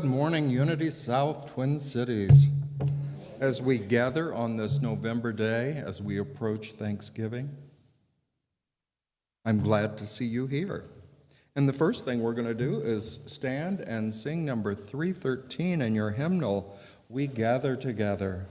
Good morning, Unity South Twin Cities. As we gather on this November day, as we approach Thanksgiving, I'm glad to see you here. And the first thing we're going to do is stand and sing number 313 in your hymnal, We Gather Together.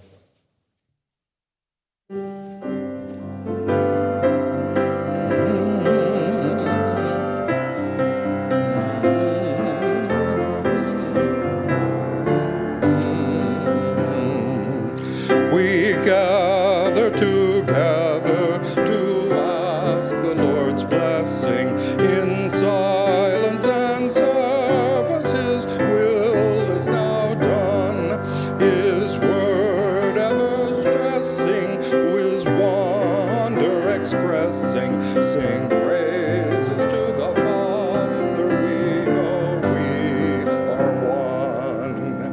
Blessing in silence and service, His will is now done. His word ever stressing, His wonder expressing. Sing praises to the Father, we know we are one.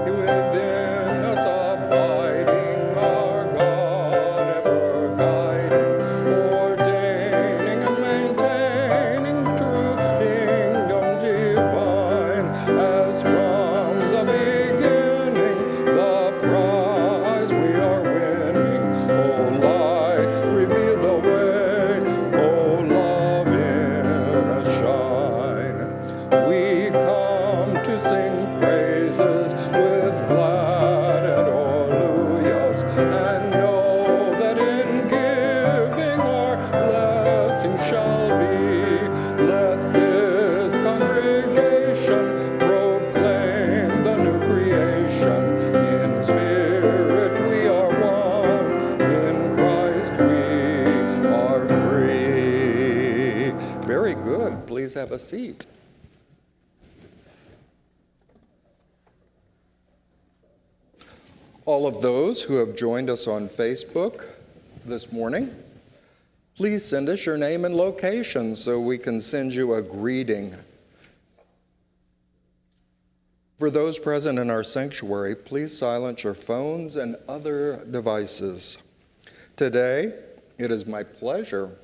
Within us abiding, our God ever guiding, ordaining and maintaining true kingdom divine. As from the beginning, the prize we are winning. Oh, light, reveal the way. Oh, love in us shine. We come to sing praises with glad hallelujahs, and know that in giving our blessing shall be. Let this congregation proclaim the new creation. In spirit we are one, in Christ we are free. Very good. Please have a seat. All of those who have joined us on Facebook this morning, please send us your name and location so we can send you a greeting. For those present in our sanctuary, please silence your phones and other devices. Today, it is my pleasure,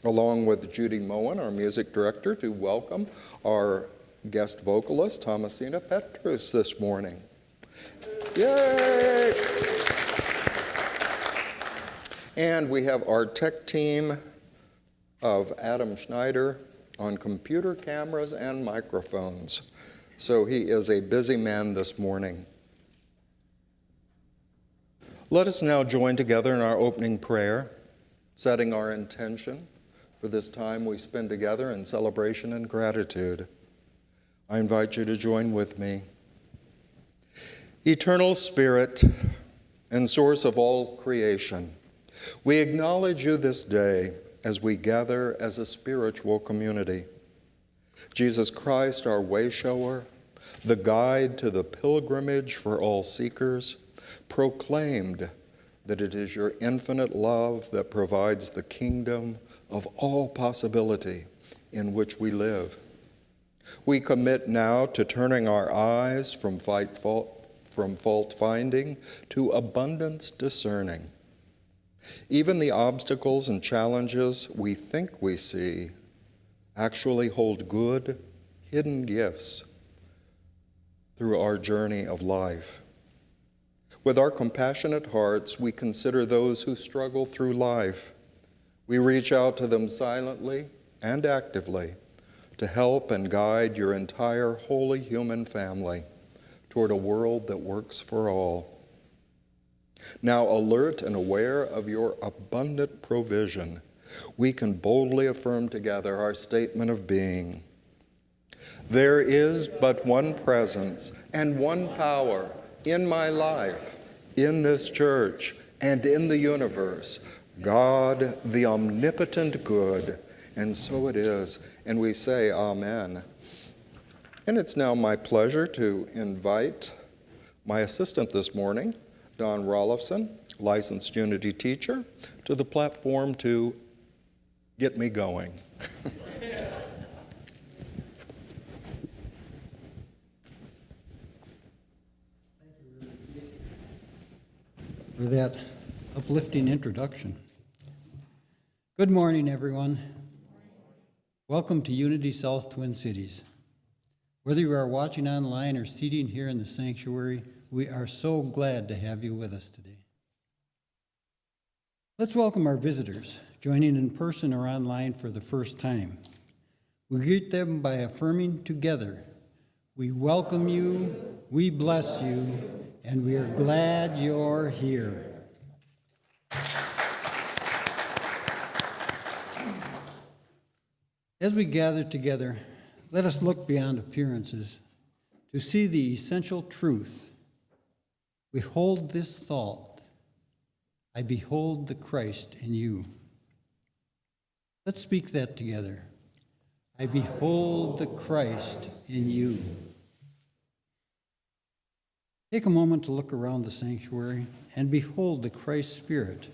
along with Judy Moen, our music director, to welcome our guest vocalist, Thomasina Petrus, this morning. Yay! And we have our tech team of Adam Schneider on computer cameras and microphones. So he is a busy man this morning. Let us now join together in our opening prayer, setting our intention for this time we spend together in celebration and gratitude. I invite you to join with me. Eternal Spirit and source of all creation, we acknowledge you this day as we gather as a spiritual community. Jesus Christ, our way shower, the guide to the pilgrimage for all seekers, proclaimed that it is your infinite love that provides the kingdom of all possibility in which we live. We commit now to turning our eyes from fault finding to abundance discerning. Even the obstacles and challenges we think we see actually hold good, hidden gifts through our journey of life. With our compassionate hearts, we consider those who struggle through life. We reach out to them silently and actively to help and guide your entire holy human family toward a world that works for all. Now, alert and aware of your abundant provision, we can boldly affirm together our statement of being. There is but one presence and one power in my life, in this church, and in the universe, God, the omnipotent good, and so it is. And we say, Amen. And it's now my pleasure to invite my assistant this morning, Don Rollefson, licensed Unity teacher, to the platform to get me going. For that uplifting introduction. Good morning, everyone. Welcome to Unity South Twin Cities. Whether you are watching online or seating here in the sanctuary, we are so glad to have you with us today. Let's welcome our visitors, joining in person or online for the first time. We greet them by affirming together, we welcome you, we bless you, and we are glad you're here. As we gather together, let us look beyond appearances to see the essential truth. We hold this thought, I behold the Christ in you. Let's speak that together. I behold the Christ in you. Take a moment to look around the sanctuary and behold the Christ Spirit.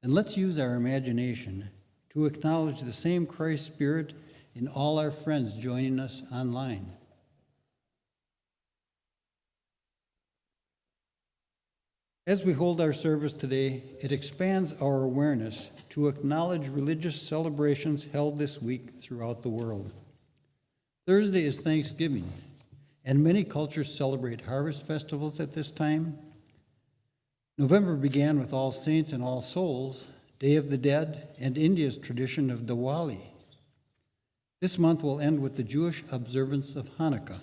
And let's use our imagination to acknowledge the same Christ Spirit in all our friends joining us online. As we hold our service today, it expands our awareness to acknowledge religious celebrations held this week throughout the world. Thursday is Thanksgiving, and many cultures celebrate harvest festivals at this time. November began with All Saints and All Souls, Day of the Dead, and India's tradition of Diwali. This month will end with the Jewish observance of Hanukkah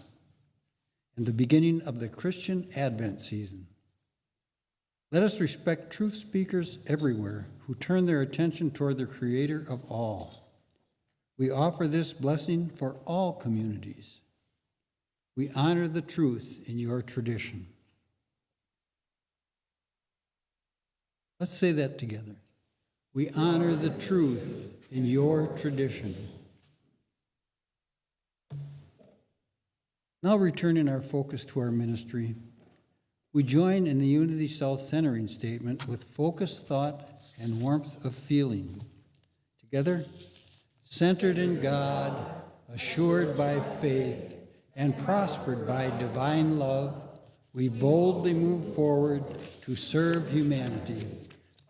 and the beginning of the Christian Advent season. Let us respect truth speakers everywhere who turn their attention toward the Creator of all. We offer this blessing for all communities. We honor the truth in your tradition. Let's say that together. We honor the truth in your tradition. Now returning our focus to our ministry, we join in the Unity South centering statement with focused thought and warmth of feeling. Together, centered in God, assured by faith, and prospered by divine love, we boldly move forward to serve humanity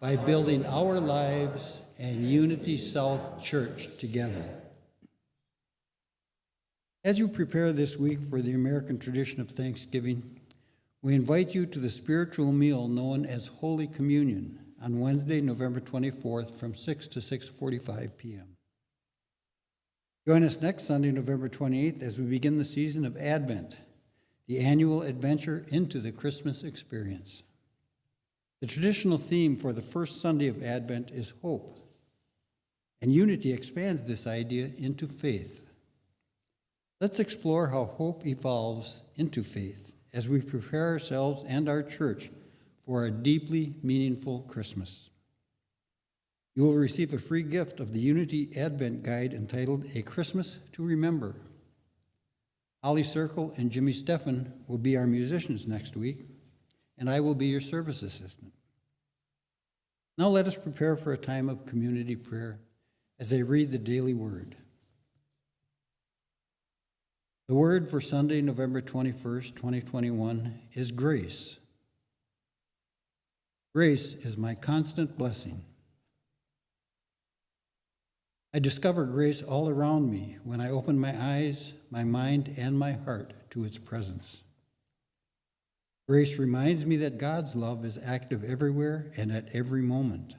by building our lives and Unity South Church together. As you prepare this week for the American tradition of Thanksgiving, we invite you to the spiritual meal known as Holy Communion on Wednesday, November 24th from 6 to 6:45 p.m. Join us next Sunday, November 28th, as we begin the season of Advent, the annual adventure into the Christmas experience. The traditional theme for the first Sunday of Advent is hope, and Unity expands this idea into faith. Let's explore how hope evolves into faith as we prepare ourselves and our church for a deeply meaningful Christmas. You will receive a free gift of the Unity Advent Guide entitled A Christmas to Remember. Holly Circle and Jimmy Steffen will be our musicians next week, and I will be your service assistant. Now let us prepare for a time of community prayer as I read the daily word. The word for Sunday, November 21st, 2021 is grace. Grace is my constant blessing. I discover grace all around me when I open my eyes, my mind, and my heart to its presence. Grace reminds me that God's love is active everywhere and at every moment.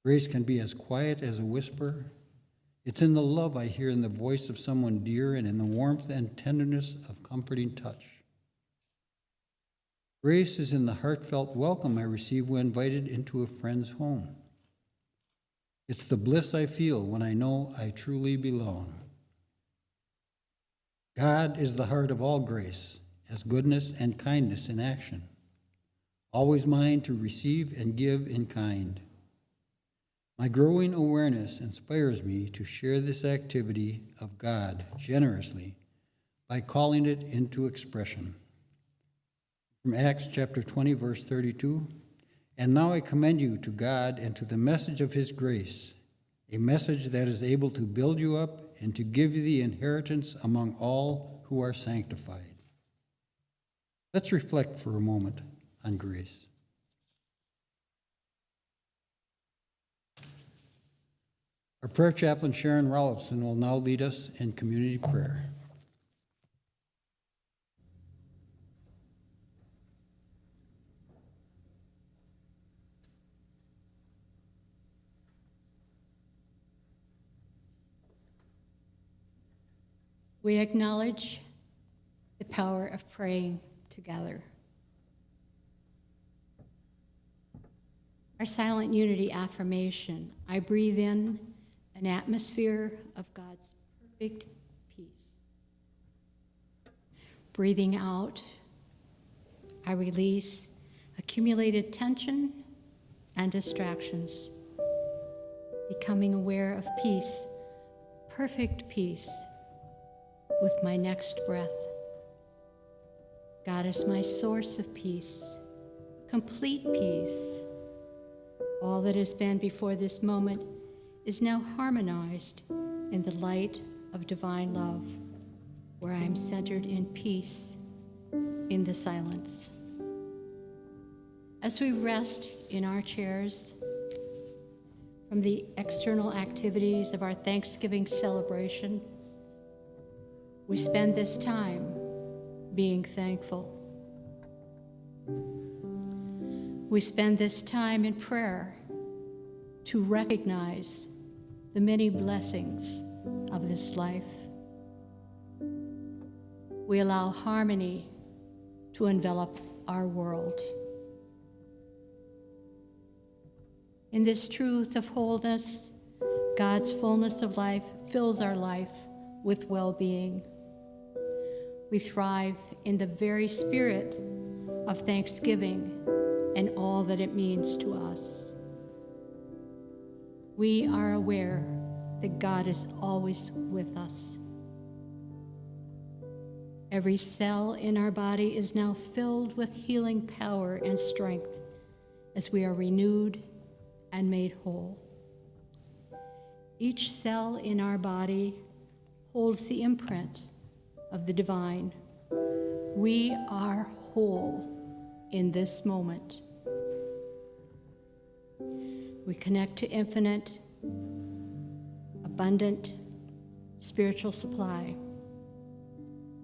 Grace can be as quiet as a whisper. It's in the love I hear in the voice of someone dear and in the warmth and tenderness of comforting touch. Grace is in the heartfelt welcome I receive when invited into a friend's home. It's the bliss I feel when I know I truly belong. God is the heart of all grace, as goodness and kindness in action, always mine to receive and give in kind. My growing awareness inspires me to share this activity of God generously by calling it into expression. From Acts chapter 20, verse 32, and now I commend you to God and to the message of his grace, a message that is able to build you up and to give you the inheritance among all who are sanctified. Let's reflect for a moment on grace. Our prayer chaplain, Don Rollefson, will now lead us in community prayer. We acknowledge the power of praying together. Our silent unity affirmation: I breathe in an atmosphere of God's perfect peace. Breathing out, I release accumulated tension and distractions, becoming aware of peace, perfect peace, with my next breath. God is my source of peace, complete peace. All that has been before this moment is now harmonized in the light of divine love, where I am centered in peace in the silence. As we rest in our chairs from the external activities of our Thanksgiving celebration, we spend this time being thankful. We spend this time in prayer to recognize the many blessings of this life. We allow harmony to envelop our world. In this truth of wholeness, God's fullness of life fills our life with well-being. We thrive in the very spirit of thanksgiving and all that it means to us. We are aware that God is always with us. Every cell in our body is now filled with healing power and strength as we are renewed and made whole. Each cell in our body holds the imprint of the divine. We are whole in this moment. We connect to infinite, abundant spiritual supply.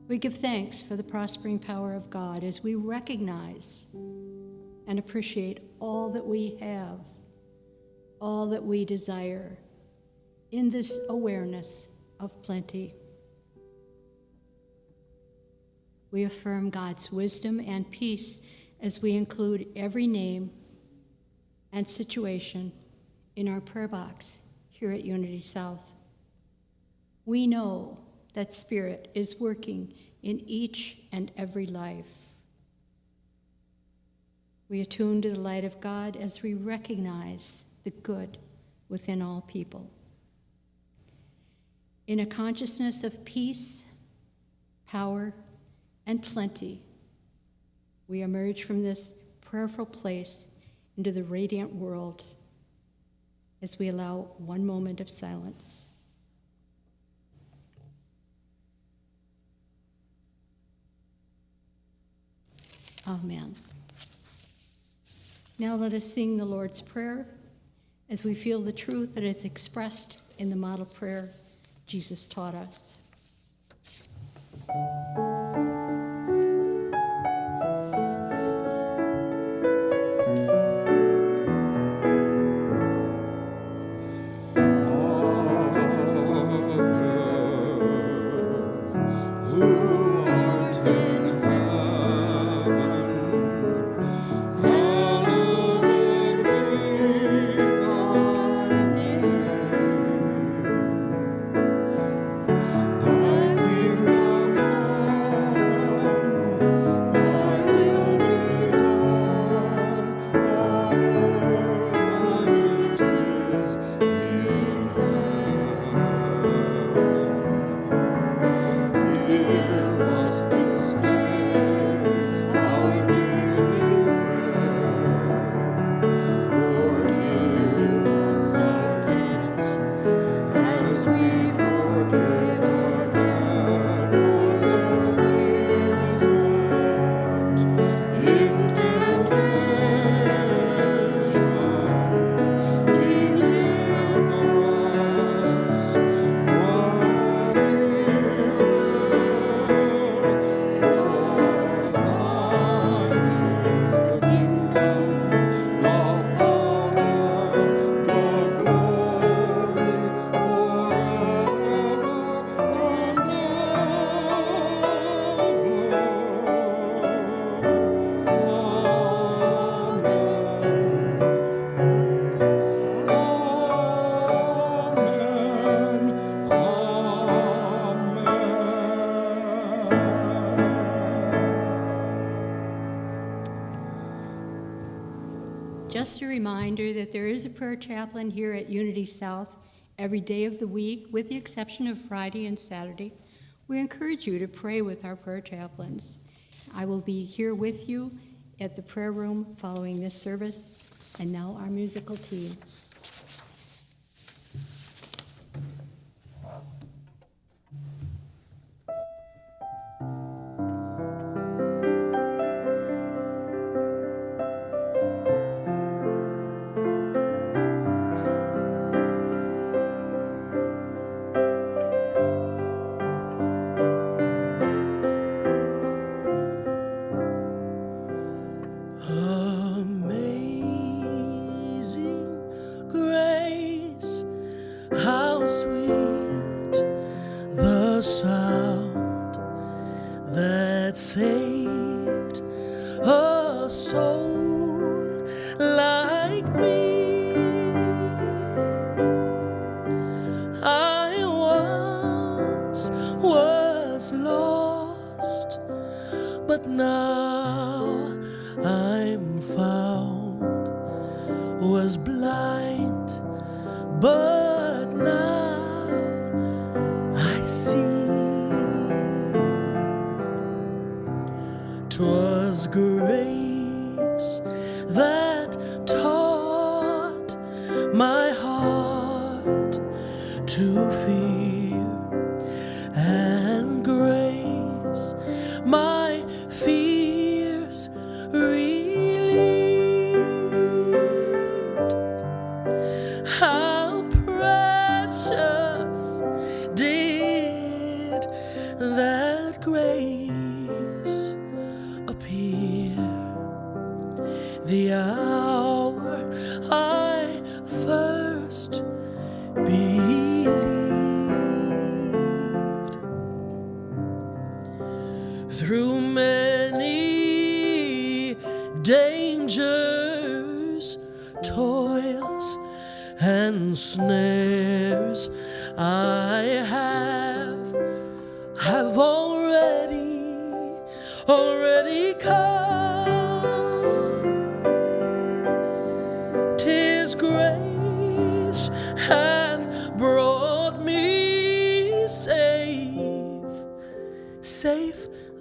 We give thanks for the prospering power of God as we recognize and appreciate all that we have, all that we desire, in this awareness of plenty. We affirm God's wisdom and peace as we include every name and situation in our prayer box here at Unity South. We know that Spirit is working in each and every life. We attune to the light of God as we recognize the good within all people. In a consciousness of peace, power, and plenty, we emerge from this prayerful place into the radiant world as we allow one moment of silence. Amen. Now let us sing the Lord's Prayer as we feel the truth that is expressed in the model prayer Jesus taught us. Thy kingdom that there is a prayer chaplain here at Unity South every day of the week, with the exception of Friday and Saturday. We encourage you to pray with our prayer chaplains. I will be here with you at the prayer room following this service. And now our musical team.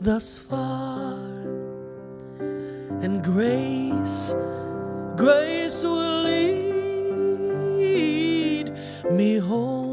Thus far, and grace will lead me home.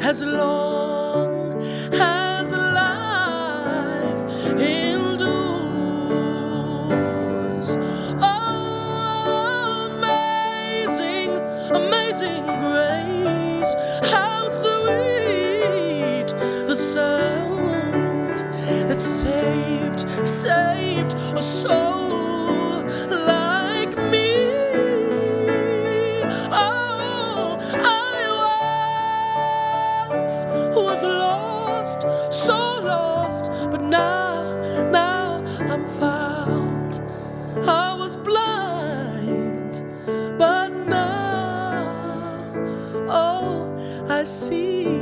As long as life endures. Oh, amazing, amazing grace, how sweet the sound that saved a soul like me. Oh, was lost, so lost, but now I'm found. I was blind, but now, oh, I see.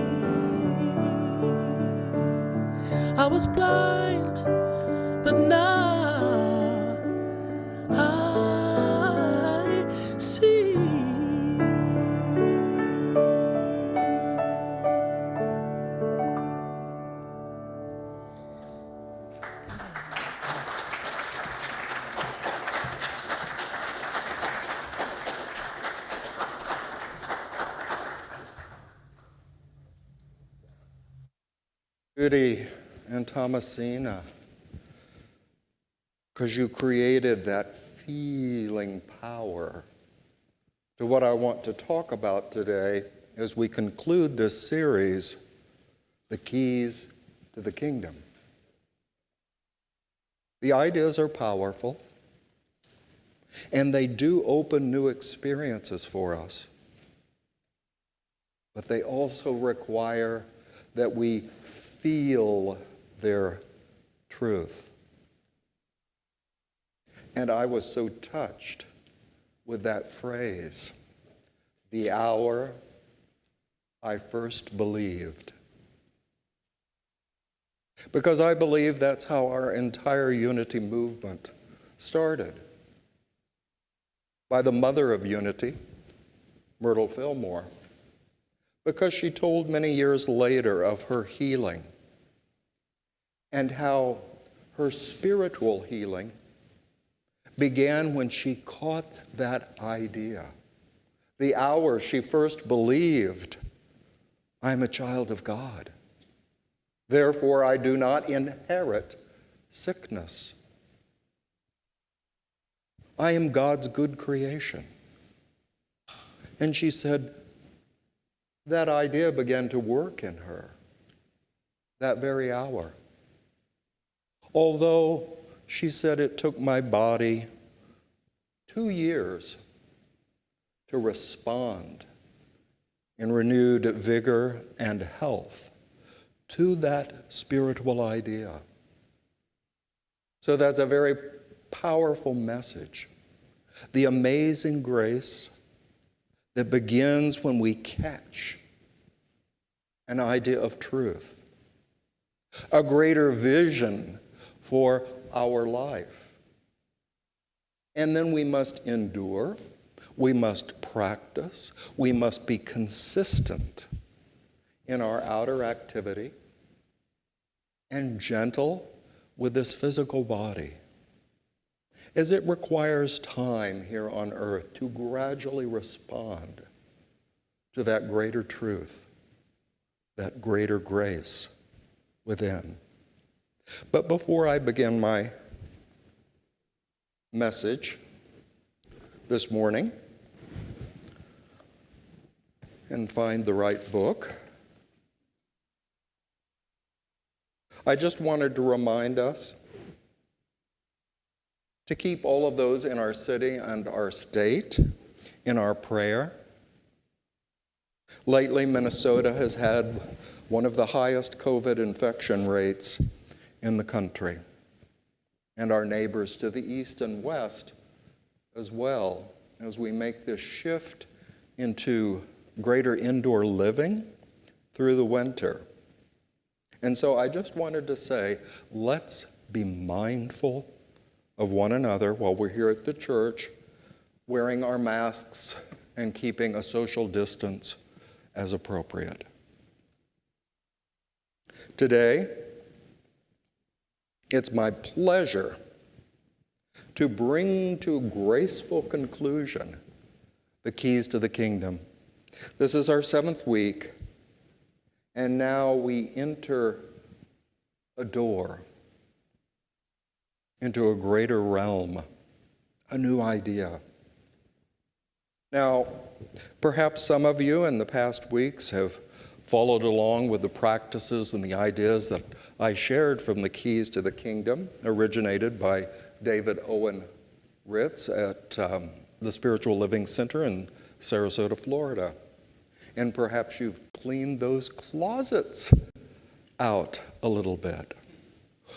I was blind, but now I see. Judy and Thomasina, because you created that feeling power to what I want to talk about today as we conclude this series, The Keys to the Kingdom. The ideas are powerful, and they do open new experiences for us. But they also require that we feel their truth. And I was so touched with that phrase, the hour I first believed. Because I believe that's how our entire unity movement started. By the mother of unity, Myrtle Fillmore, because she told many years later of her healing and how her spiritual healing began when she caught that idea. The hour she first believed, I'm a child of God. Therefore, I do not inherit sickness. I am God's good creation. And she said that idea began to work in her that very hour. Although she said it took my body 2 years to respond in renewed vigor and health to that spiritual idea. So that's a very powerful message. The amazing grace that begins when we catch an idea of truth, a greater vision for our life. And then we must endure, we must practice, we must be consistent in our outer activity and gentle with this physical body, as it requires time here on earth to gradually respond to that greater truth, that greater grace within. But before I begin my message this morning and find the right book, I just wanted to remind us to keep all of those in our city and our state in our prayer. Lately, Minnesota has had one of the highest COVID infection rates in the country, and our neighbors to the east and west as well, as we make this shift into greater indoor living through the winter. And so I just wanted to say, let's be mindful of one another while we're here at the church, wearing our masks and keeping a social distance as appropriate. Today, it's my pleasure to bring to graceful conclusion the keys to the kingdom. This is our 7th week, and now we enter a door into a greater realm, a new idea. Now, perhaps some of you in the past weeks have followed along with the practices and the ideas that I shared from the Keys to the Kingdom, originated by David Owen Ritz at the Spiritual Living Center in Sarasota, Florida. And perhaps you've cleaned those closets out a little bit.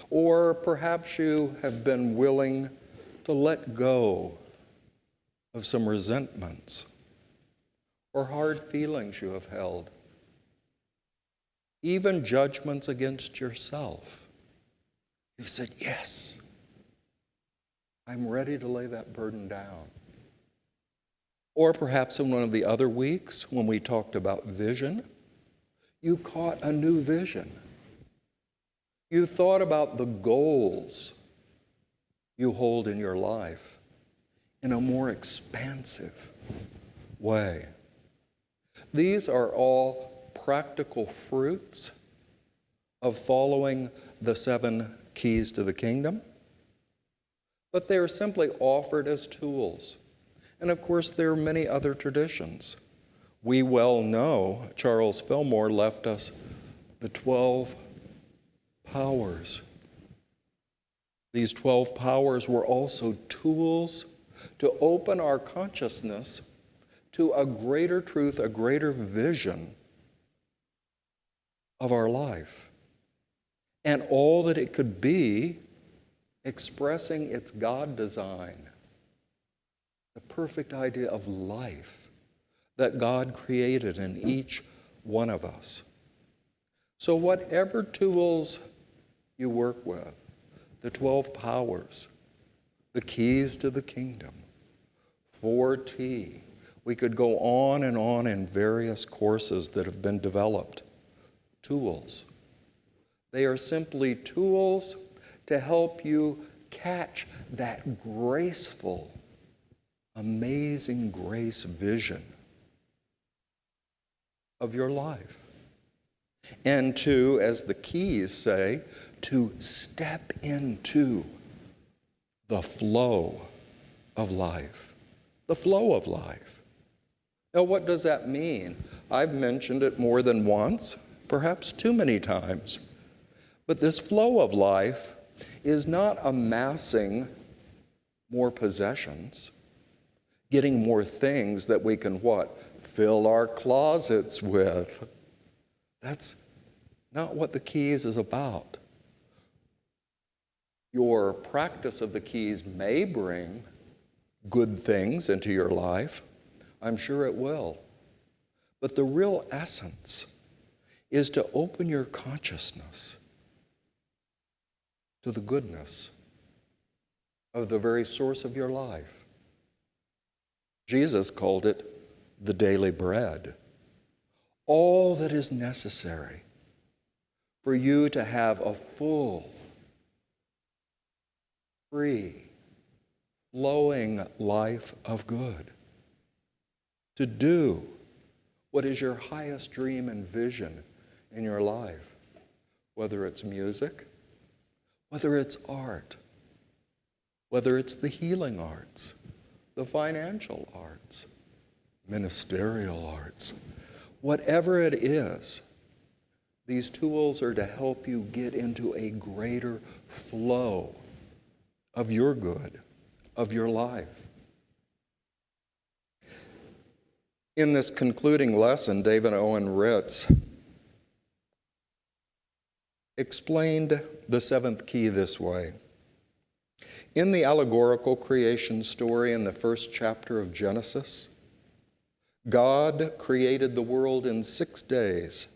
Or perhaps you have been willing to let go of some resentments or hard feelings you have held, even judgments against yourself. You've said, yes, I'm ready to lay that burden down. Or perhaps in one of the other weeks when we talked about vision, you caught a new vision. You thought about the goals you hold in your life in a more expansive way. These are all practical fruits of following the 7 keys to the kingdom, but they are simply offered as tools. And of course, there are many other traditions. We well know Charles Fillmore left us the 12 powers. These 12 powers were also tools to open our consciousness to a greater truth, a greater vision of our life, and all that it could be, expressing its God design, the perfect idea of life that God created in each one of us. So whatever tools you work with, the 12 powers, the keys to the kingdom, 4T, we could go on in various courses that have been developed. Tools. They are simply tools to help you catch that graceful, amazing grace vision of your life. And to, as the keys say, to step into the flow of life. The flow of life. Now, what does that mean? I've mentioned it more than once, perhaps too many times. But this flow of life is not amassing more possessions, getting more things that we can what? Fill our closets with. That's not what the keys is about. Your practice of the keys may bring good things into your life. I'm sure it will. But the real essence is to open your consciousness to the goodness of the very source of your life. Jesus called it the daily bread. All that is necessary for you to have a full, free, flowing life of good. To do what is your highest dream and vision in your life, whether it's music, whether it's art, whether it's the healing arts, the financial arts, ministerial arts, whatever it is, these tools are to help you get into a greater flow of your good, of your life. In this concluding lesson, David Owen Ritz explained the 7th key this way. In the allegorical creation story in the 1st chapter of Genesis, God created the world in 6 days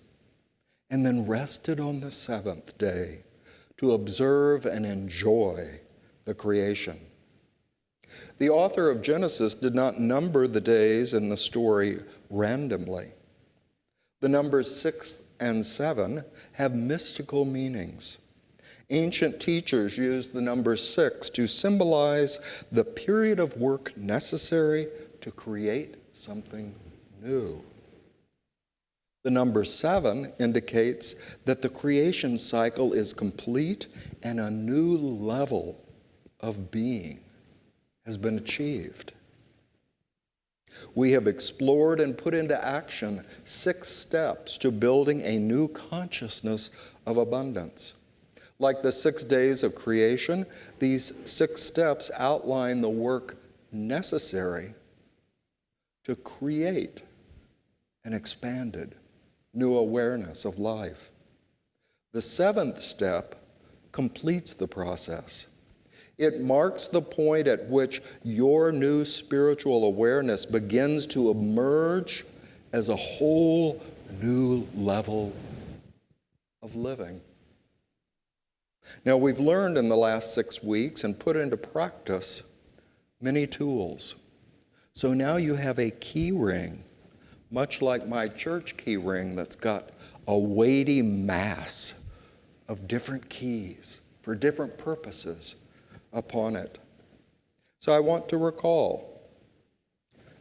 and then rested on the 7th day to observe and enjoy the creation. The author of Genesis did not number the days in the story randomly. The numbers 6 and 7 have mystical meanings. Ancient teachers used the number 6 to symbolize the period of work necessary to create something new. The number 7 indicates that the creation cycle is complete and a new level of being has been achieved. We have explored and put into action 6 steps to building a new consciousness of abundance. Like the 6 days of creation, these 6 steps outline the work necessary to create an expanded new awareness of life. The 7th step completes the process. It marks the point at which your new spiritual awareness begins to emerge as a whole new level of living. Now, we've learned in the last 6 weeks and put into practice many tools. So now you have a key ring, much like my church key ring that's got a weighty mass of different keys for different purposes upon it. So I want to recall,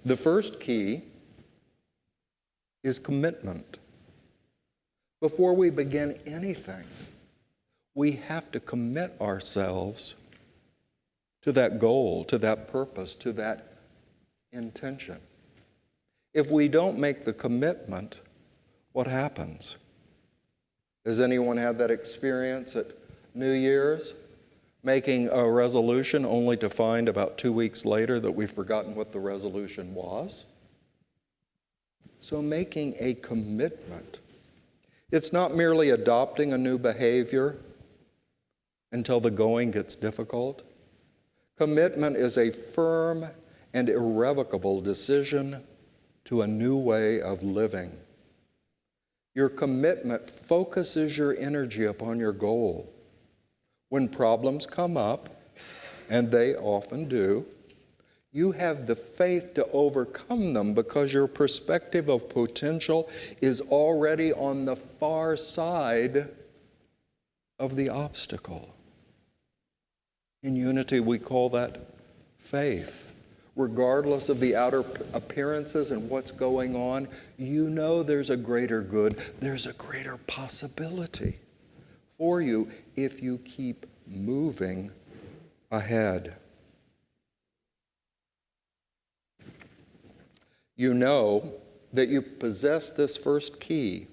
the first key is commitment. Before we begin anything, we have to commit ourselves to that goal, to that purpose, to that intention. If we don't make the commitment, what happens? Has anyone had that experience at New Year's? Making a resolution only to find about 2 weeks later that we've forgotten what the resolution was? So making a commitment. It's not merely adopting a new behavior until the going gets difficult. Commitment is a firm and irrevocable decision to a new way of living. Your commitment focuses your energy upon your goal. When problems come up, and they often do, you have the faith to overcome them because your perspective of potential is already on the far side of the obstacle. In Unity, we call that faith. Regardless of the outer appearances and what's going on, you know there's a greater good, there's a greater possibility for you if you keep moving ahead. You know that you possess this first key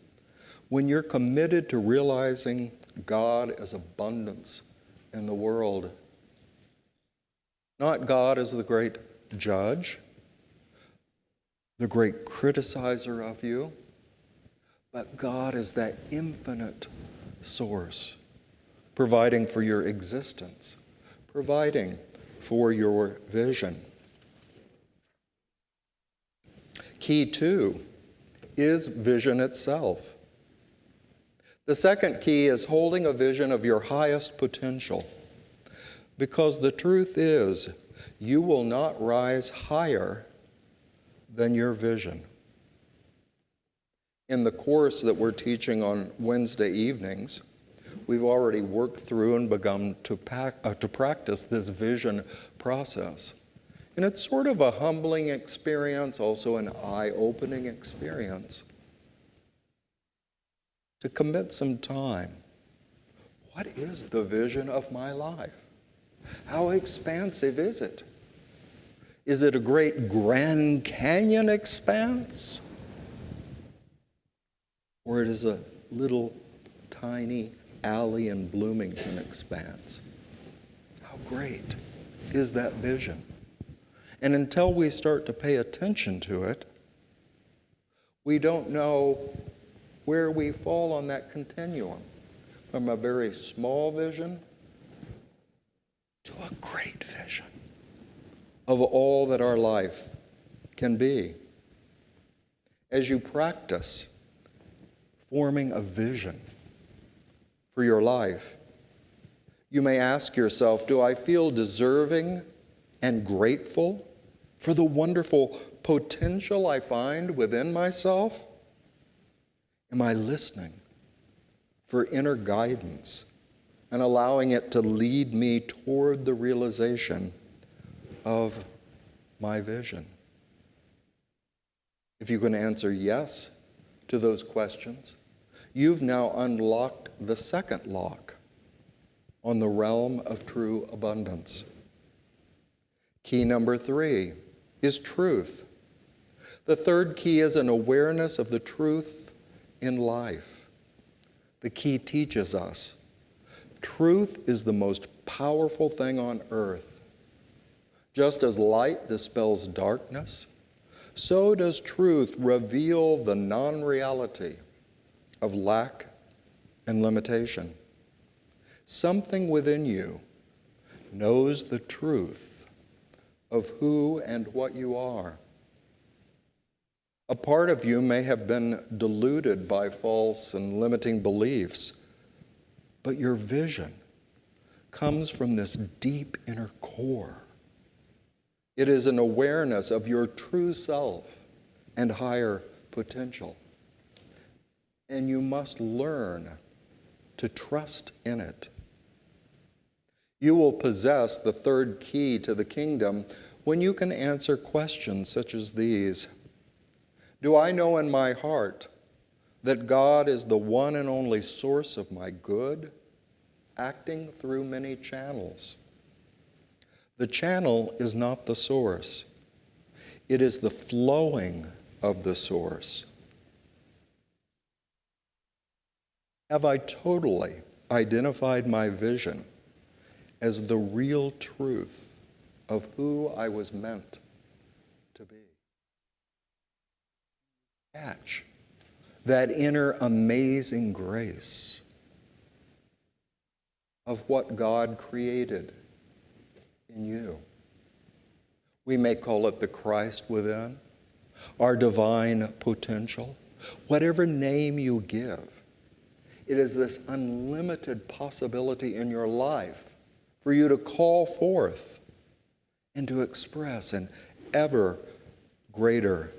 when you're committed to realizing God as abundance in the world. Not God as the great judge, the great criticizer of you, but God as that infinite source, providing for your existence, providing for your vision. Key 2 is vision itself. The second key is holding a vision of your highest potential, because the truth is, you will not rise higher than your vision. In the course that we're teaching on Wednesday evenings, we've already worked through and begun to practice this vision process. And it's sort of a humbling experience, also an eye-opening experience. To commit some time. What is the vision of my life? How expansive is it? Is it a great Grand Canyon expanse? Or it is a little tiny alley in Bloomington expanse? How great is that vision? And until we start to pay attention to it, we don't know where we fall on that continuum, from a very small vision to a great vision of all that our life can be. As you practice forming a vision for your life, you may ask yourself, do I feel deserving and grateful for the wonderful potential I find within myself? Am I listening for inner guidance and allowing it to lead me toward the realization of my vision? If you can answer yes to those questions, you've now unlocked the second lock on the realm of true abundance. Key number 3 is truth. The third key is an awareness of the truth in life. The key teaches us truth is the most powerful thing on earth. Just as light dispels darkness, so does truth reveal the non-reality of lack and limitation. Something within you knows the truth of who and what you are. A part of you may have been deluded by false and limiting beliefs, but your vision comes from this deep inner core. It is an awareness of your true self and higher potential. And you must learn to trust in it. You will possess the third key to the kingdom when you can answer questions such as these. Do I know in my heart that God is the one and only source of my good, acting through many channels. The channel is not the source. It is the flowing of the source. Have I totally identified my vision as the real truth of who I was meant to be? Catch that inner amazing grace of what God created in you. We may call it the Christ within, our divine potential, whatever name you give. It is this unlimited possibility in your life for you to call forth and to express in ever greater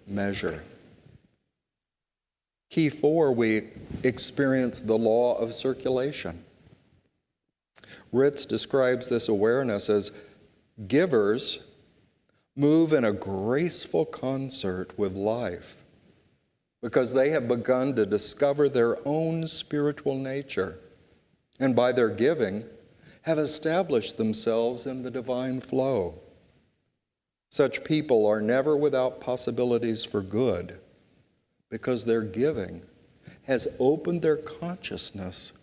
measure. Key 4, we experience the law of circulation. Ritz describes this awareness as givers move in a graceful concert with life because they have begun to discover their own spiritual nature and by their giving have established themselves in the divine flow. Such people are never without possibilities for good because their giving has opened their consciousness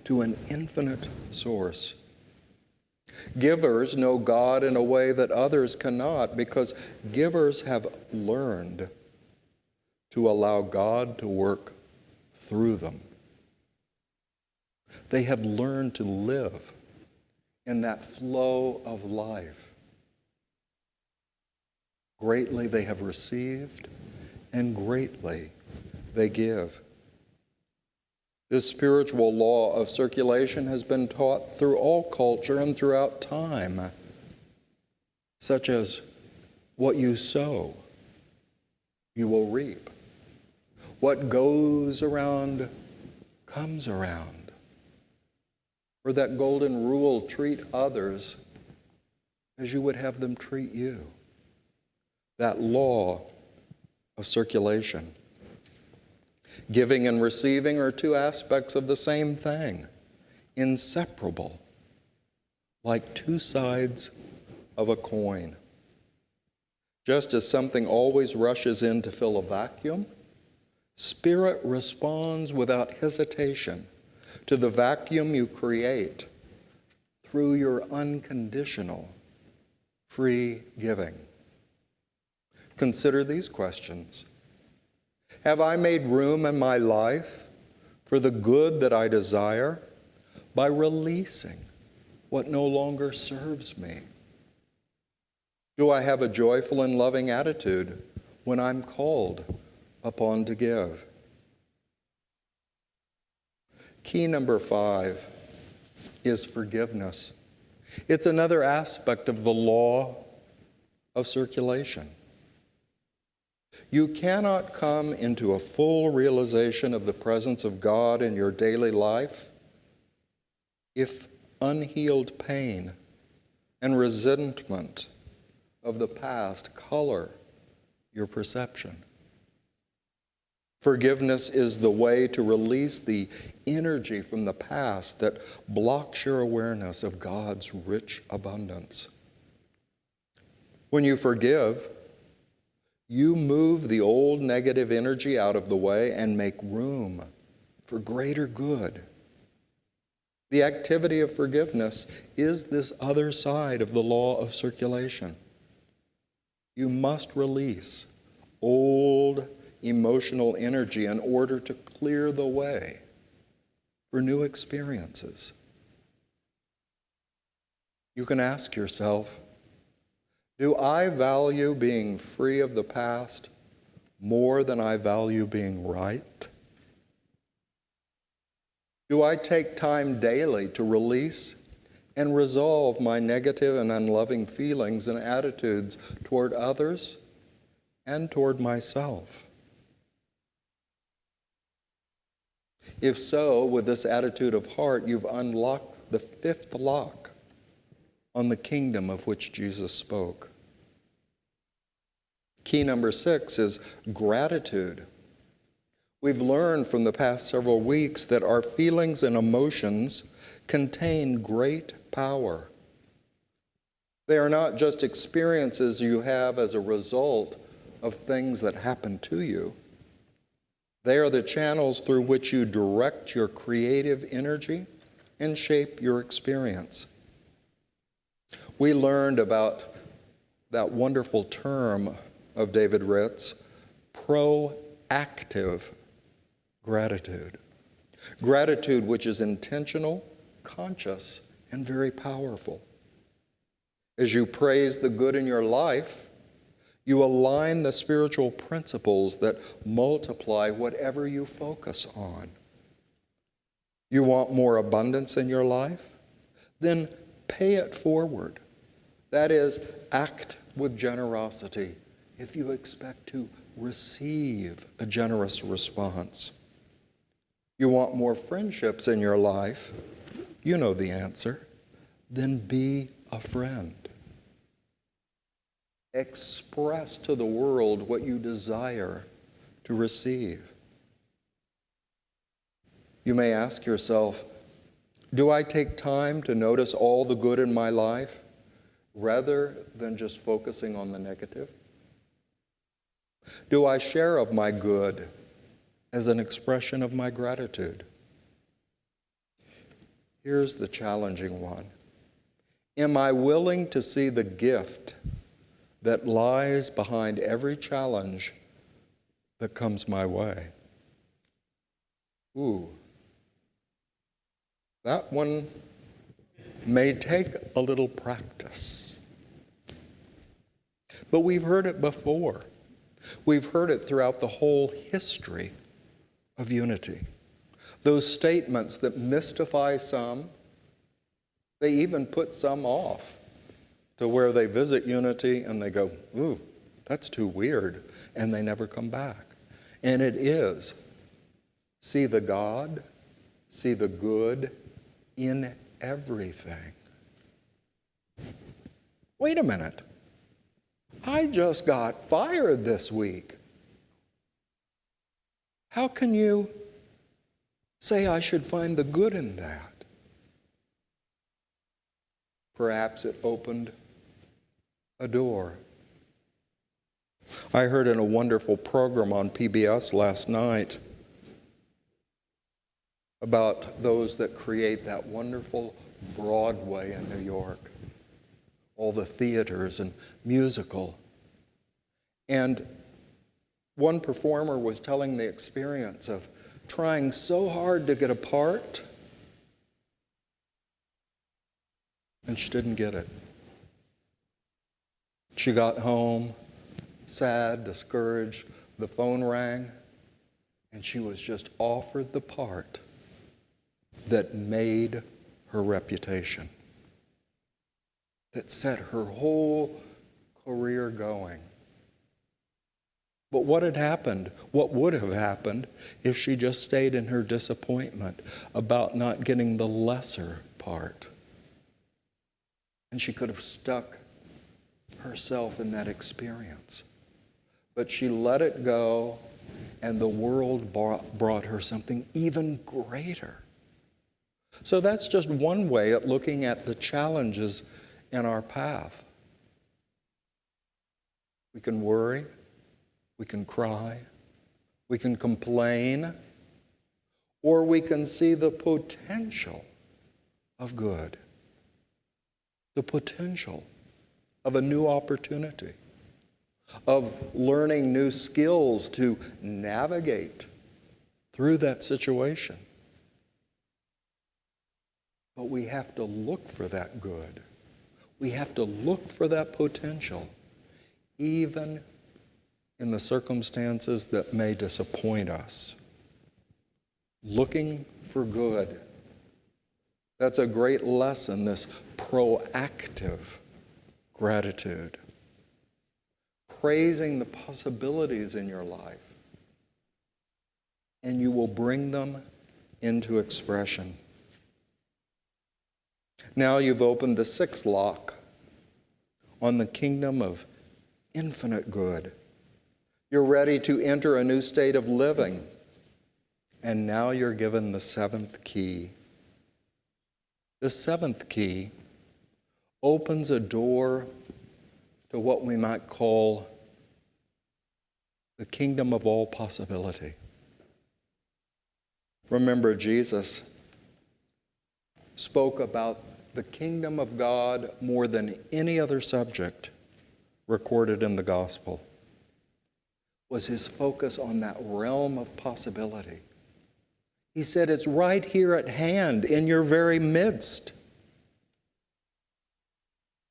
to an infinite source. Givers know God in a way that others cannot because givers have learned to allow God to work through them. They have learned to live in that flow of life. Greatly they have received, and greatly they give. This spiritual law of circulation has been taught through all culture and throughout time, such as what you sow, you will reap. What goes around comes around. Or that golden rule, treat others as you would have them treat you. That law of circulation. Giving and receiving are two aspects of the same thing, inseparable, like two sides of a coin. Just as something always rushes in to fill a vacuum, Spirit responds without hesitation to the vacuum you create through your unconditional free giving. Consider these questions. Have I made room in my life for the good that I desire by releasing what no longer serves me? Do I have a joyful and loving attitude when I'm called upon to give? Key number 5 is forgiveness. It's another aspect of the law of circulation. You cannot come into a full realization of the presence of God in your daily life if unhealed pain and resentment of the past color your perception. Forgiveness is the way to release the energy from the past that blocks your awareness of God's rich abundance. When you forgive, you move the old negative energy out of the way and make room for greater good. The activity of forgiveness is this other side of the law of circulation. You must release old emotional energy in order to clear the way for new experiences. You can ask yourself, do I value being free of the past more than I value being right? Do I take time daily to release and resolve my negative and unloving feelings and attitudes toward others and toward myself? If so, with this attitude of heart, you've unlocked the 5th lock on the kingdom of which Jesus spoke. Key number 6 is gratitude. We've learned from the past several weeks that our feelings and emotions contain great power. They are not just experiences you have as a result of things that happen to you. They are the channels through which you direct your creative energy and shape your experience. We learned about that wonderful term of David Ritt's, proactive gratitude. Gratitude which is intentional, conscious, and very powerful. As you praise the good in your life, you align the spiritual principles that multiply whatever you focus on. You want more abundance in your life? Then pay it forward. That is, act with generosity if you expect to receive a generous response. You want more friendships in your life? You know the answer. Then be a friend. Express to the world what you desire to receive. You may ask yourself, do I take time to notice all the good in my life rather than just focusing on the negative? Do I share of my good as an expression of my gratitude? Here's the challenging one. Am I willing to see the gift that lies behind every challenge that comes my way? Ooh, that one may take a little practice. But we've heard it before. We've heard it throughout the whole history of unity. Those statements that mystify some, they even put some off to where they visit unity and they go, ooh, that's too weird, and they never come back. And it is, see the God, see the good in everything. Wait a minute. I just got fired this week. How can you say I should find the good in that? Perhaps it opened a door. I heard in a wonderful program on PBS last night about those that create that wonderful Broadway in New York, all the theaters and musical. And one performer was telling the experience of trying so hard to get a part, and she didn't get it. She got home, sad, discouraged. The phone rang, and she was just offered the part that made her reputation, that set her whole career going. But what had happened? What would have happened if she just stayed in her disappointment about not getting the lesser part? And she could have stuck herself in that experience. But she let it go, and the world brought her something even greater. So that's just one way at looking at the challenges in our path. We can worry, we can cry, we can complain, or we can see the potential of good, the potential of a new opportunity, of learning new skills to navigate through that situation. But we have to look for that good. We have to look for that potential, even in the circumstances that may disappoint us. Looking for good. That's a great lesson, this proactive gratitude. Praising the possibilities in your life, and you will bring them into expression. Now you've opened the sixth lock on the kingdom of infinite good. You're ready to enter a new state of living And now you're given the seventh key. The seventh key opens a door to what we might call the kingdom of all possibility. Remember, Jesus spoke about the kingdom of God more than any other subject recorded in the gospel. Was his focus on that realm of possibility. He said, it's right here at hand, in your very midst.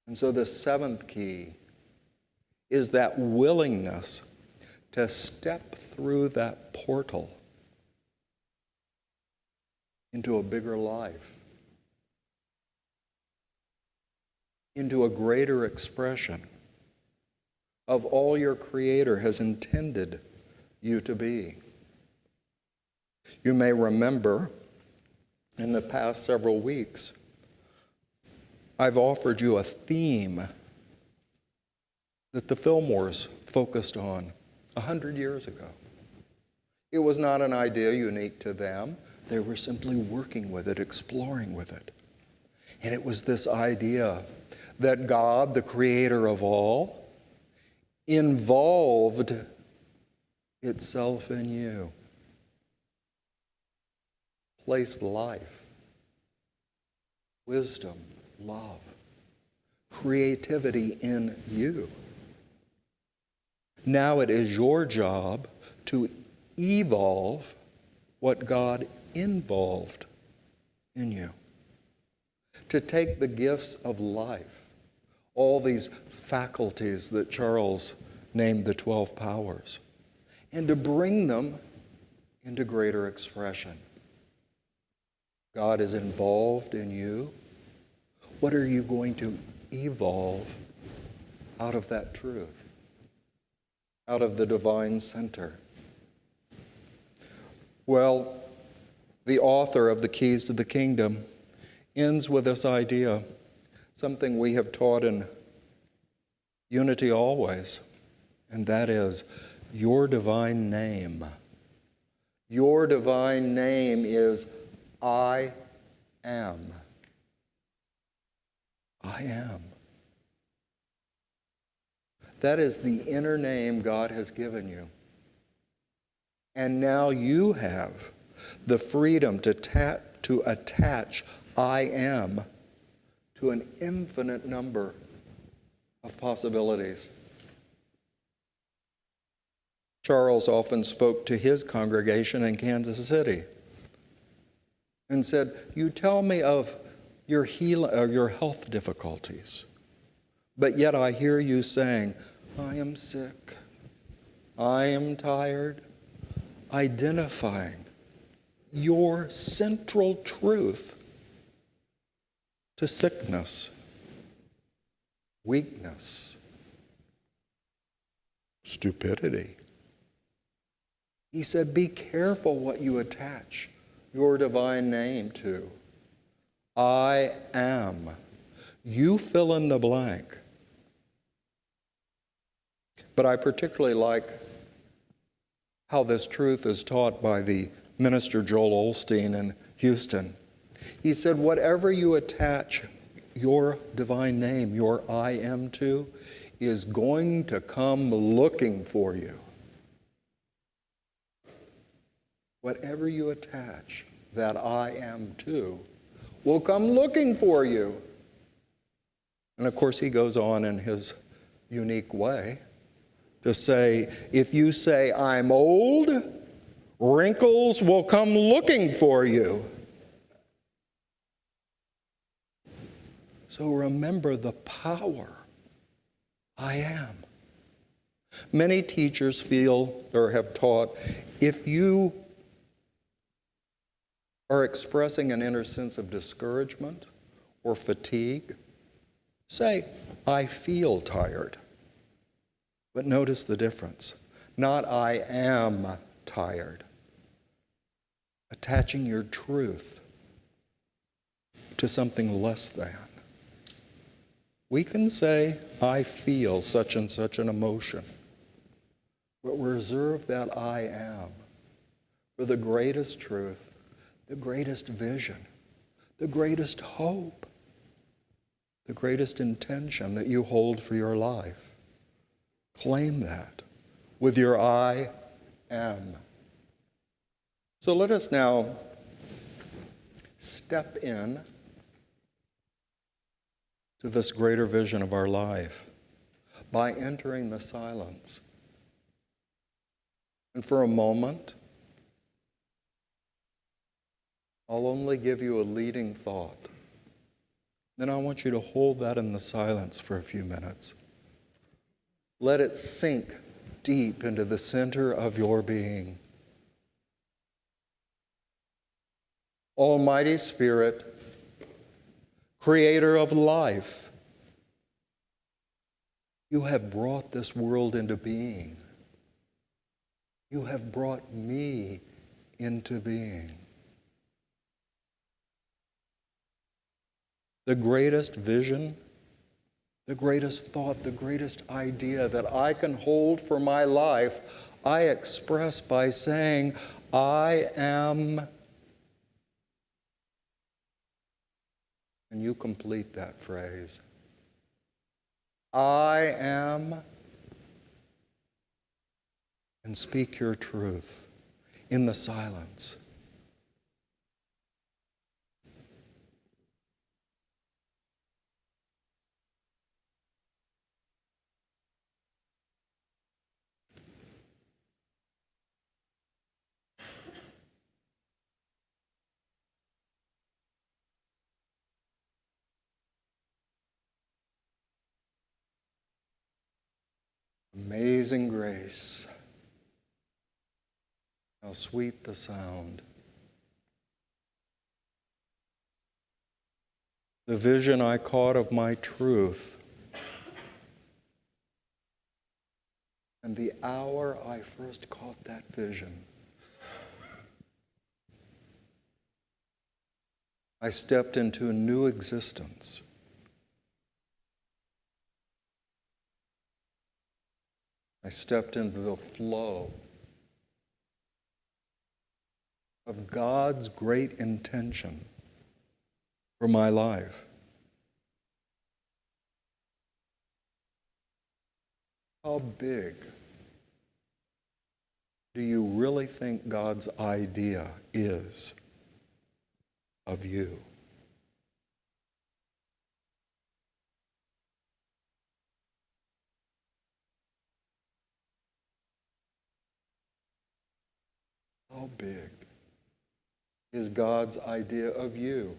And so the seventh key is that willingness to step through that portal into a bigger life, into a greater expression of all your Creator has intended you to be. You may remember in the past several weeks, I've offered you a theme that the Fillmores focused on 100 years ago. It was not an idea unique to them. They were simply working with it, exploring with it. And it was this idea that God, the creator of all, involved itself in you, placed life, wisdom, love, creativity in you. Now it is your job to evolve what God involved in you. To take the gifts of life, all these faculties that Charles named the 12 powers, and to bring them into greater expression. God is involved in you. What are you going to evolve out of that truth? Out of the divine center? Well, the author of the Keys to the Kingdom ends with this idea, something we have taught in Unity always, and that is your divine name. Your divine name is I am. I am. That is the inner name God has given you. And now you have the freedom to attach I am to an infinite number of possibilities. Charles often spoke to his congregation in Kansas City and said, you tell me of your health difficulties, but yet I hear you saying, I am sick, I am tired, identifying your central truth to sickness, weakness, stupidity. He said, be careful what you attach your divine name to. I am. You fill in the blank. But I particularly like how this truth is taught by the minister Joel Osteen in Houston. He said, whatever you attach your divine name, your I am to, is going to come looking for you. Whatever you attach that I am to will come looking for you. And of course, he goes on in his unique way to say, if you say, I'm old, wrinkles will come looking for you. So remember the power I am. Many teachers feel or have taught, if you are expressing an inner sense of discouragement or fatigue, say, I feel tired. But notice the difference. Not I am tired. Attaching your truth to something less than. We can say, I feel such and such an emotion, but reserve that I am for the greatest truth, the greatest vision, the greatest hope, the greatest intention that you hold for your life. Claim that with your I am. So let us now step in to this greater vision of our life by entering the silence. And for a moment, I'll only give you a leading thought. Then I want you to hold that in the silence for a few minutes. Let it sink deep into the center of your being. Almighty Spirit, Creator of life, you have brought this world into being. You have brought me into being. The greatest vision, the greatest thought, the greatest idea that I can hold for my life, I express by saying, I am. And you complete that phrase. I am. And speak your truth in the silence. Amazing grace. How sweet the sound. The vision I caught of my truth, and the hour I first caught that vision, I stepped into a new existence. I stepped into the flow of God's great intention for my life. How big do you really think God's idea is of you? How big is God's idea of you?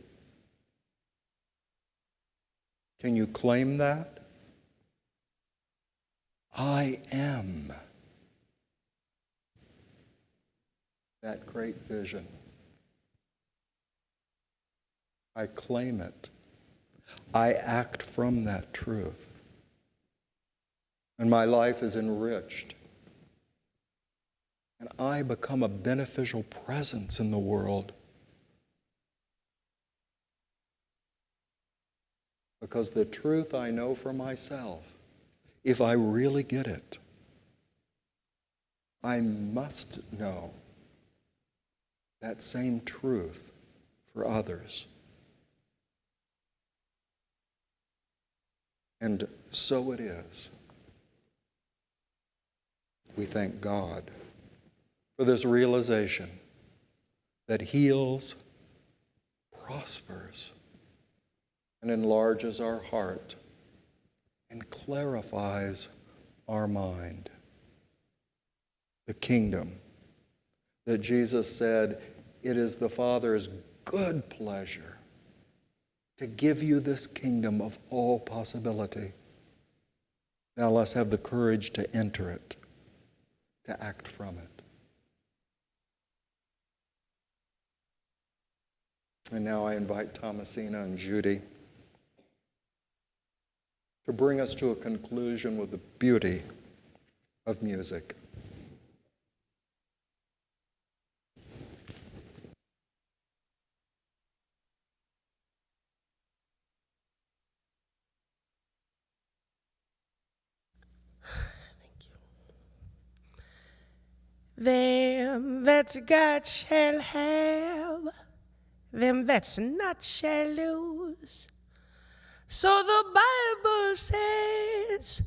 Can you claim that? I am that great vision. I claim it. I act from that truth. And my life is enriched. And I become a beneficial presence in the world. Because the truth I know for myself, if I really get it, I must know that same truth for others. And so it is. We thank God for this realization that heals, prospers, and enlarges our heart and clarifies our mind. The kingdom that Jesus said, it is the Father's good pleasure to give you this kingdom of all possibility. Now let's have the courage to enter it, to act from it. And now I invite Thomasina and Judy to bring us to a conclusion with the beauty of music. Them that's got shall have, them that's not shall lose. So the Bible says,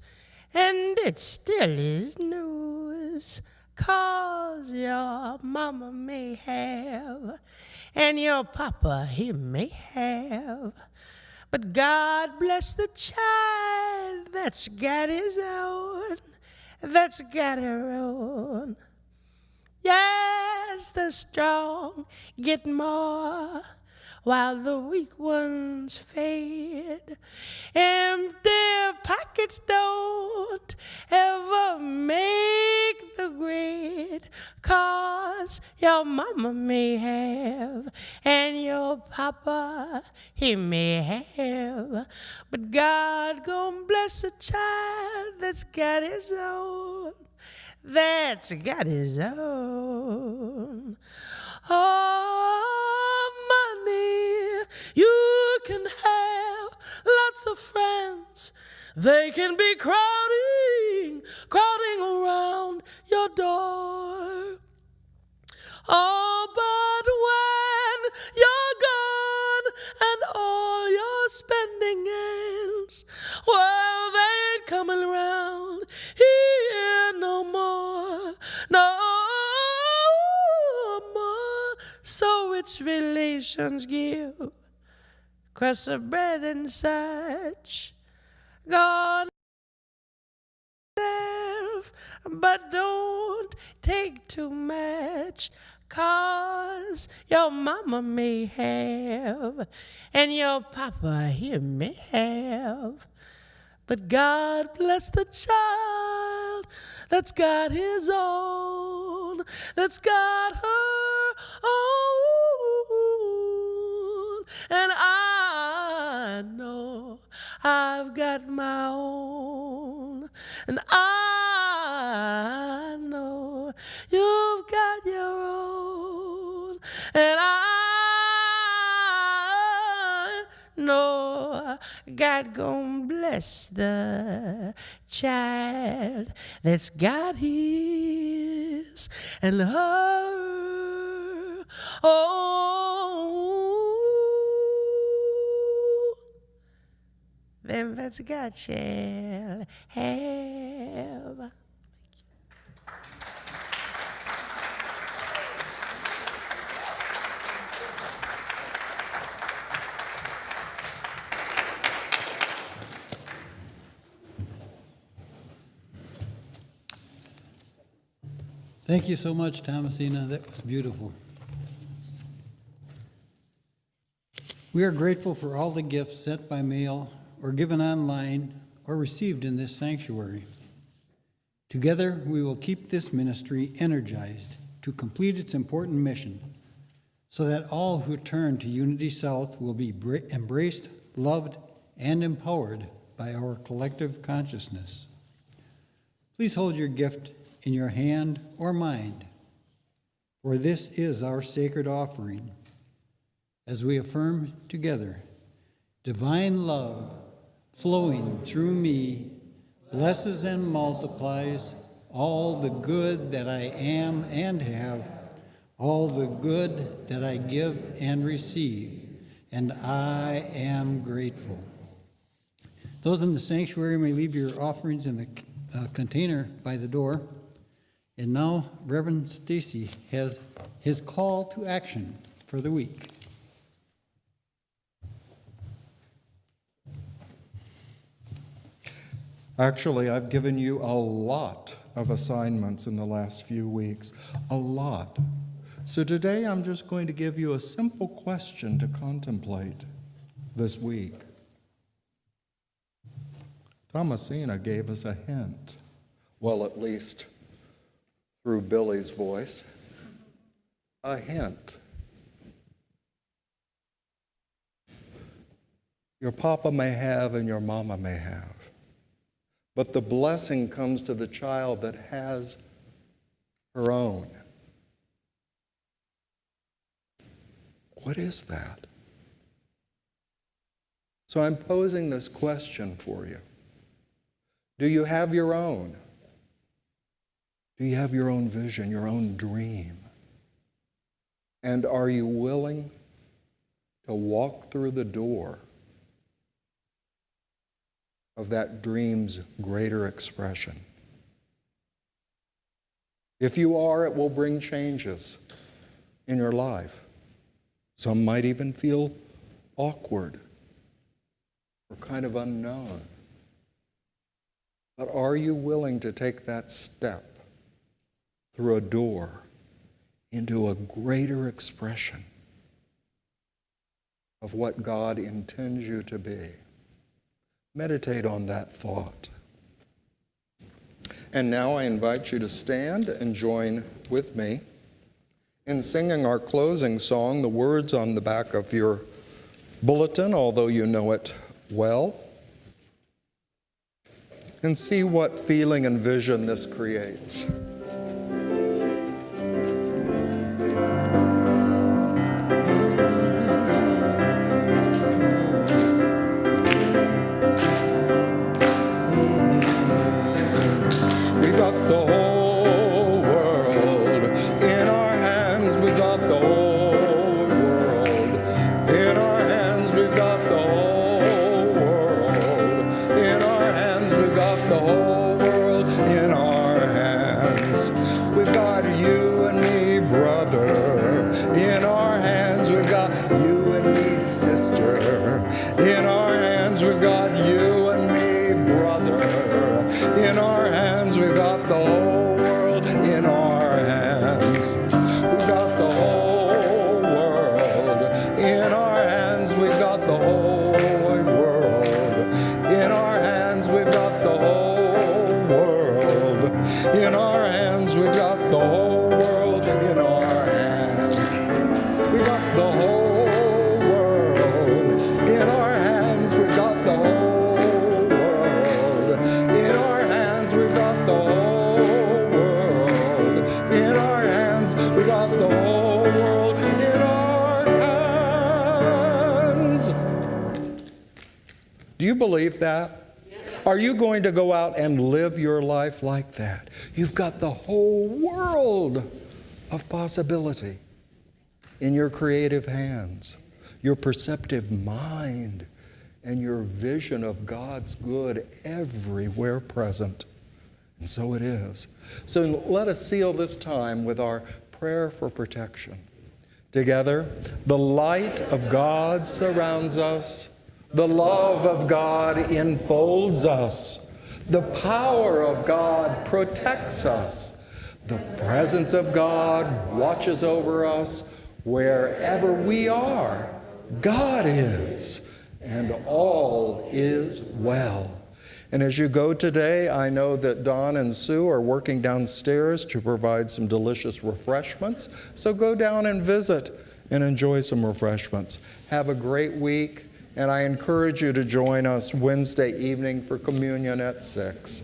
and it still is news, 'cause your mama may have, and your papa he may have, but God bless the child that's got his own, that's got her own. Yes, the strong get more while the weak ones fade. Empty pockets don't ever make the grade, 'cause your mama may have and your papa he may have, but God gon' bless a child that's got his own, that's got his own. Oh, money, you can have lots of friends. They can be crowding around your door. Oh, but when you're gone and all your spending ends, well, they ain't coming around here no more, no more. So rich relations give crust of bread and such. God serve, but don't take too much, 'cause your mama may have and your papa he may have, but God bless the child that's got his own, that's got her own. And I know I've got my own, and I know you've got your own, and I know God gon' bless the child that's got his and her own. Them that's got shall have. Thank you so much, Thomasina. That was beautiful. We are grateful for all the gifts sent by mail or given online or received in this sanctuary. Together, we will keep this ministry energized to complete its important mission so that all who turn to Unity South will be embraced, loved, and empowered by our collective consciousness. Please hold your gift in your hand or mind, for this is our sacred offering, as we affirm together, divine love flowing through me blesses and multiplies all the good that I am and have, all the good that I give and receive, and I am grateful. Those in the sanctuary may leave your offerings in the container by the door. And now, Reverend Stacey has his call to action for the week. Actually, I've given you a lot of assignments in the last few weeks, a lot. So today I'm just going to give you a simple question to contemplate this week. Thomasina gave us a hint. Well, at least through Billy's voice, a hint. Your papa may have and your mama may have, but the blessing comes to the child that has her own. What is that? So I'm posing this question for you. Do you have your own? Do you have your own vision, your own dream? And are you willing to walk through the door of that dream's greater expression? If you are, it will bring changes in your life. Some might even feel awkward or kind of unknown. But are you willing to take that step through a door into a greater expression of what God intends you to be? Meditate on that thought. And now I invite you to stand and join with me in singing our closing song, the words on the back of your bulletin, although you know it well. And see what feeling and vision this creates. We've got the whole world in our hands. We've got the whole world in our hands. We've got the whole world in our hands. We've got the whole world in our hands. We've got you and me, brother, in our hands. We've got you and me, sister, in our hands. We've got you and me, brother, in our hands. We've got the whole world in our hands. We've got the whole world in our hands. We've got the whole world in our hands. We've got the whole world in our hands. We've got the whole world in our hands. We've got the whole world in our hands. We've got the whole world in our hands. We've got the whole world in our hands. We've got the whole world in our hands. Do you believe that? Are you going to go out and live your life like that? You've got the whole world of possibility in your creative hands, your perceptive mind, and your vision of God's good everywhere present. And so it is. So let us seal this time with our prayer for protection. Together, the light of God surrounds us. The love of God enfolds us. The power of God protects us. The presence of God watches over us. Wherever we are, God is, and all is well. And as you go today, I know that Don and Sue are working downstairs to provide some delicious refreshments. So go down and visit and enjoy some refreshments. Have a great week, and I encourage you to join us Wednesday evening for communion at 6.